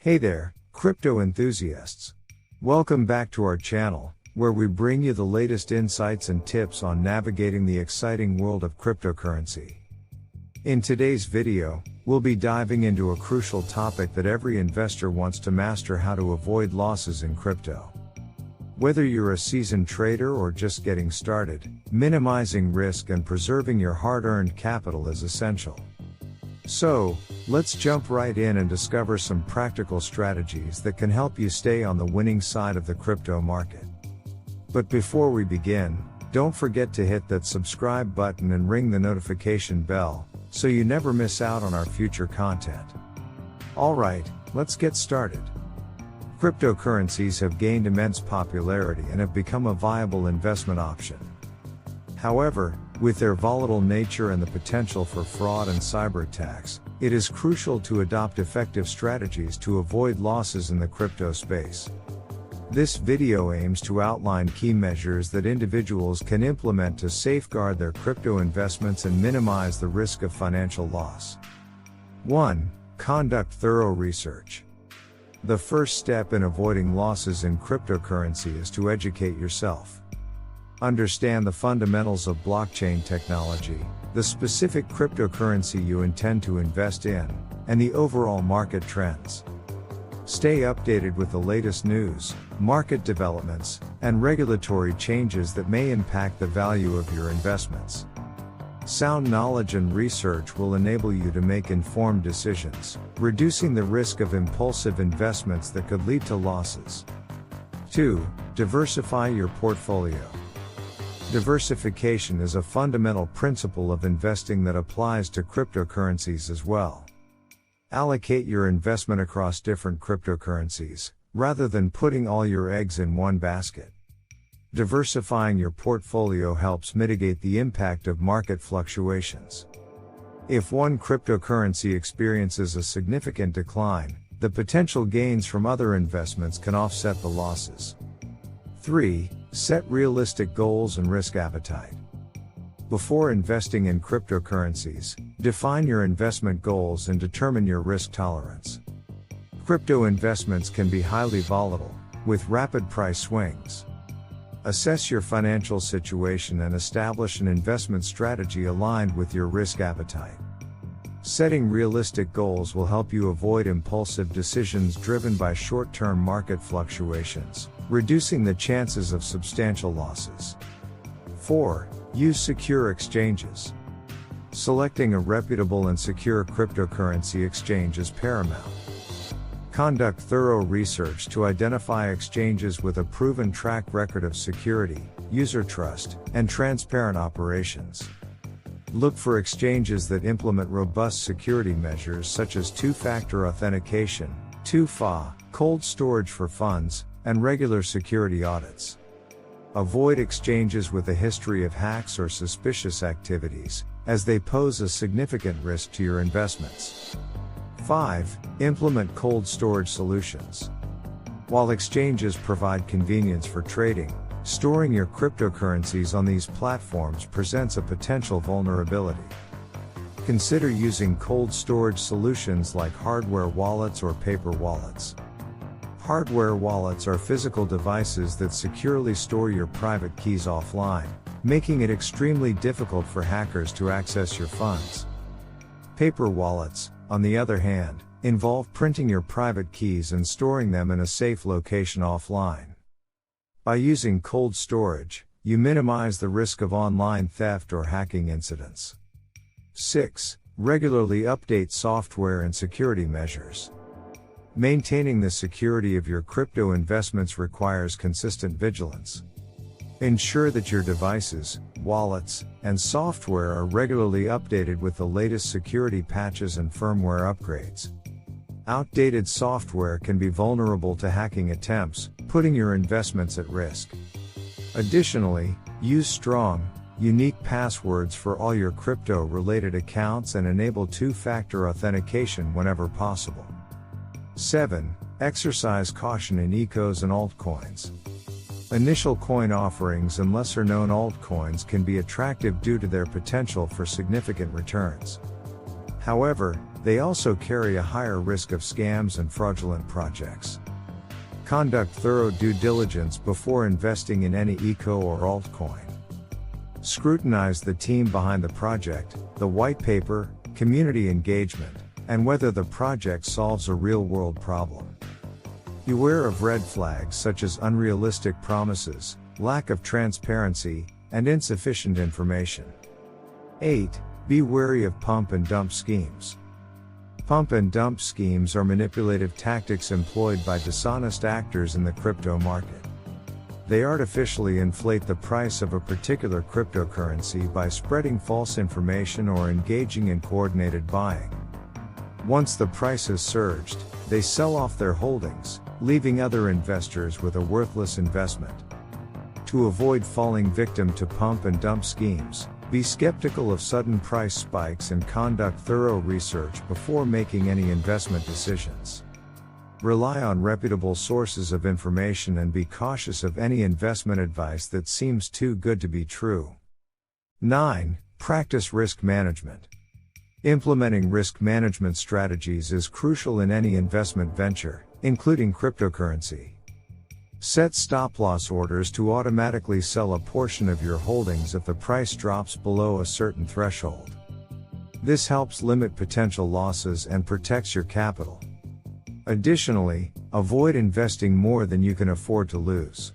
Hey there, crypto enthusiasts. Welcome back to our channel, where we bring you the latest insights and tips on navigating the exciting world of cryptocurrency. In today's video, we'll be diving into a crucial topic that every investor wants to master: how to avoid losses in crypto. Whether you're a seasoned trader or just getting started, minimizing risk and preserving your hard-earned capital is essential. So, let's jump right in and discover some practical strategies that can help you stay on the winning side of the crypto market. But before we begin, don't forget to hit that subscribe button and ring the notification bell, so you never miss out on our future content. Alright, let's get started. Cryptocurrencies have gained immense popularity and have become a viable investment option. However, with their volatile nature and the potential for fraud and cyber attacks, it is crucial to adopt effective strategies to avoid losses in the crypto space. This video aims to outline key measures that individuals can implement to safeguard their crypto investments and minimize the risk of financial loss. 1. Conduct thorough research. The first step in avoiding losses in cryptocurrency is to educate yourself. Understand the fundamentals of blockchain technology, the specific cryptocurrency you intend to invest in, and the overall market trends. Stay updated with the latest news, market developments, and regulatory changes that may impact the value of your investments. Sound knowledge and research will enable you to make informed decisions, reducing the risk of impulsive investments that could lead to losses. 2. Diversify your portfolio. Diversification is a fundamental principle of investing that applies to cryptocurrencies as well. Allocate your investment across different cryptocurrencies, rather than putting all your eggs in one basket. Diversifying your portfolio helps mitigate the impact of market fluctuations. If one cryptocurrency experiences a significant decline, the potential gains from other investments can offset the losses. 3. Set realistic goals and risk appetite. Before investing in cryptocurrencies, define your investment goals and determine your risk tolerance. Crypto investments can be highly volatile, with rapid price swings. Assess your financial situation and establish an investment strategy aligned with your risk appetite. Setting realistic goals will help you avoid impulsive decisions driven by short-term market fluctuations, reducing the chances of substantial losses. 4. Use secure exchanges. Selecting a reputable and secure cryptocurrency exchange is paramount. Conduct thorough research to identify exchanges with a proven track record of security, user trust, and transparent operations. Look for exchanges that implement robust security measures such as two-factor authentication, 2FA, cold storage for funds, and regular security audits. Avoid exchanges with a history of hacks or suspicious activities, as they pose a significant risk to your investments. 5. Implement cold storage solutions. While exchanges provide convenience for trading, storing your cryptocurrencies on these platforms presents a potential vulnerability. Consider using cold storage solutions like hardware wallets or paper wallets. Hardware wallets are physical devices that securely store your private keys offline, making it extremely difficult for hackers to access your funds. Paper wallets, on the other hand, involve printing your private keys and storing them in a safe location offline. By using cold storage, you minimize the risk of online theft or hacking incidents. 6. Regularly update software and security measures. Maintaining the security of your crypto investments requires consistent vigilance. Ensure that your devices, wallets, and software are regularly updated with the latest security patches and firmware upgrades. Outdated software can be vulnerable to hacking attempts, putting your investments at risk. Additionally, use strong, unique passwords for all your crypto-related accounts and enable two-factor authentication whenever possible. 7. Exercise caution in ECOs and altcoins. Initial coin offerings and lesser-known altcoins can be attractive due to their potential for significant returns. However, they also carry a higher risk of scams and fraudulent projects. Conduct thorough due diligence before investing in any eco or altcoin. Scrutinize the team behind the project, the white paper, community engagement, and whether the project solves a real-world problem. Beware of red flags such as unrealistic promises, lack of transparency, and insufficient information. 8. Be wary of pump and dump schemes. Pump and dump schemes are manipulative tactics employed by dishonest actors in the crypto market. They artificially inflate the price of a particular cryptocurrency by spreading false information or engaging in coordinated buying. Once the price has surged, they sell off their holdings, leaving other investors with a worthless investment. To avoid falling victim to pump and dump schemes, be skeptical of sudden price spikes and conduct thorough research before making any investment decisions. Rely on reputable sources of information and be cautious of any investment advice that seems too good to be true. 9. Practice risk management. Implementing risk management strategies is crucial in any investment venture, including cryptocurrency. Set stop-loss orders to automatically sell a portion of your holdings if the price drops below a certain threshold. This helps limit potential losses and protects your capital. Additionally, avoid investing more than you can afford to lose.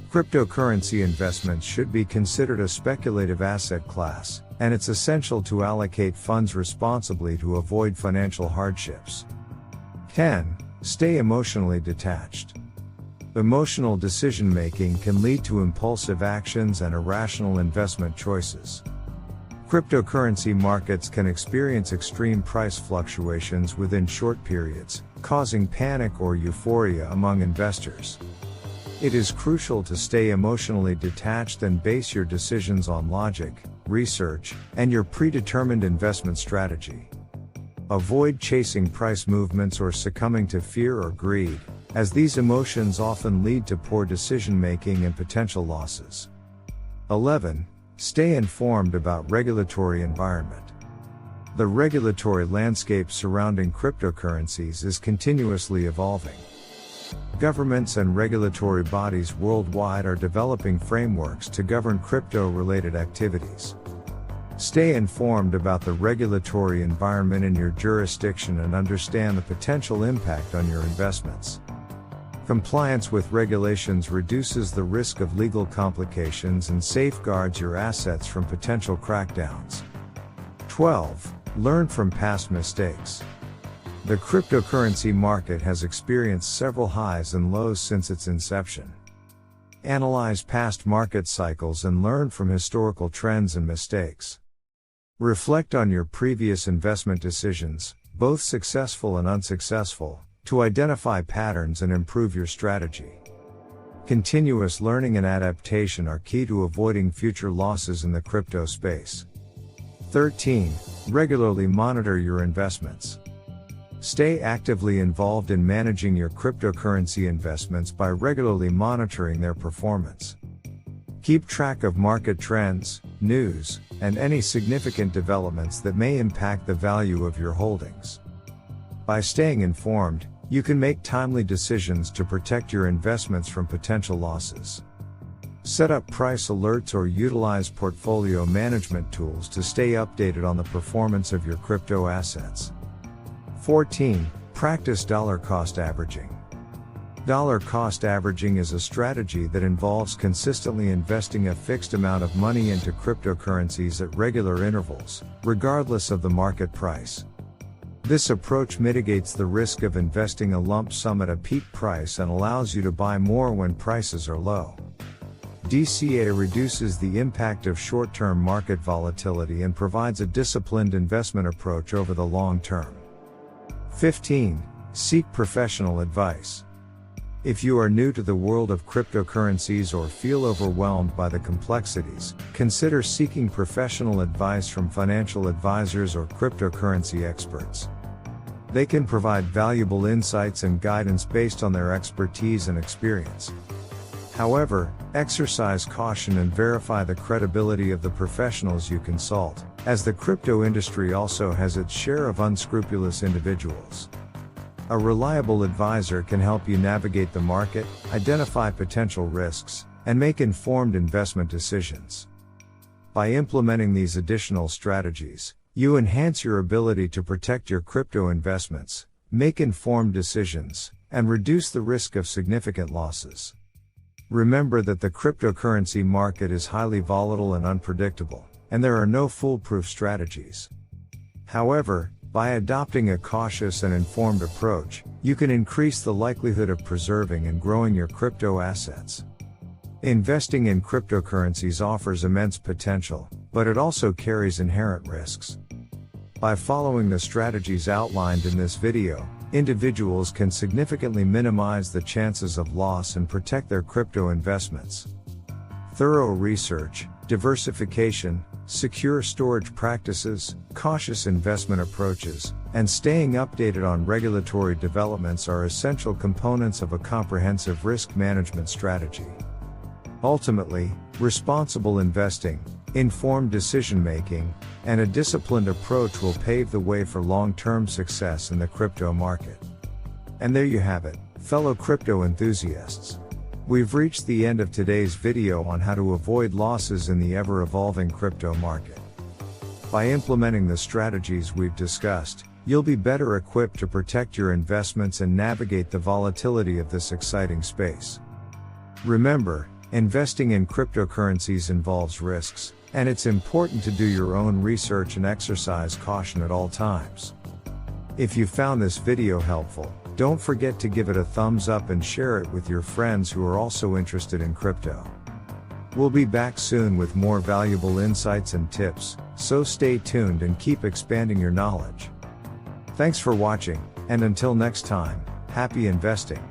Cryptocurrency investments should be considered a speculative asset class, and it's essential to allocate funds responsibly to avoid financial hardships. 10. Stay emotionally detached. Emotional decision-making can lead to impulsive actions and irrational investment choices. Cryptocurrency markets can experience extreme price fluctuations within short periods, causing panic or euphoria among investors. It is crucial to stay emotionally detached and base your decisions on logic, research, and your predetermined investment strategy. Avoid chasing price movements or succumbing to fear or greed, as these emotions often lead to poor decision-making and potential losses. 11. Stay informed about regulatory environment. The regulatory landscape surrounding cryptocurrencies is continuously evolving. Governments and regulatory bodies worldwide are developing frameworks to govern crypto-related activities. Stay informed about the regulatory environment in your jurisdiction and understand the potential impact on your investments. Compliance with regulations reduces the risk of legal complications and safeguards your assets from potential crackdowns. 12. Learn from past mistakes. The cryptocurrency market has experienced several highs and lows since its inception. Analyze past market cycles and learn from historical trends and mistakes. Reflect on your previous investment decisions, both successful and unsuccessful, to identify patterns and improve your strategy. Continuous learning and adaptation are key to avoiding future losses in the crypto space. 13. Regularly monitor your investments. Stay actively involved in managing your cryptocurrency investments by regularly monitoring their performance. Keep track of market trends, news, and any significant developments that may impact the value of your holdings. By staying informed, you can make timely decisions to protect your investments from potential losses. Set up price alerts or utilize portfolio management tools to stay updated on the performance of your crypto assets. 14. Practice dollar cost averaging. Dollar cost averaging is a strategy that involves consistently investing a fixed amount of money into cryptocurrencies at regular intervals, regardless of the market price. This approach mitigates the risk of investing a lump sum at a peak price and allows you to buy more when prices are low. DCA reduces the impact of short-term market volatility and provides a disciplined investment approach over the long term. 15. Seek professional advice. If you are new to the world of cryptocurrencies or feel overwhelmed by the complexities, consider seeking professional advice from financial advisors or cryptocurrency experts. They can provide valuable insights and guidance based on their expertise and experience. However, exercise caution and verify the credibility of the professionals you consult, as the crypto industry also has its share of unscrupulous individuals. A reliable advisor can help you navigate the market, identify potential risks, and make informed investment decisions. By implementing these additional strategies, you enhance your ability to protect your crypto investments, make informed decisions, and reduce the risk of significant losses. Remember that the cryptocurrency market is highly volatile and unpredictable, and there are no foolproof strategies. However, by adopting a cautious and informed approach, you can increase the likelihood of preserving and growing your crypto assets. Investing in cryptocurrencies offers immense potential, but it also carries inherent risks. By following the strategies outlined in this video, individuals can significantly minimize the chances of loss and protect their crypto investments. Thorough research, diversification, secure storage practices, cautious investment approaches, and staying updated on regulatory developments are essential components of a comprehensive risk management strategy. Ultimately, responsible investing, informed decision-making, and a disciplined approach will pave the way for long-term success in the crypto market. And there you have it, fellow crypto enthusiasts. We've reached the end of today's video on how to avoid losses in the ever-evolving crypto market. By implementing the strategies we've discussed, you'll be better equipped to protect your investments and navigate the volatility of this exciting space. Remember, investing in cryptocurrencies involves risks, and it's important to do your own research and exercise caution at all times. If you found this video helpful, don't forget to give it a thumbs up and share it with your friends who are also interested in crypto. We'll be back soon with more valuable insights and tips, so stay tuned and keep expanding your knowledge. Thanks for watching, and until next time, happy investing.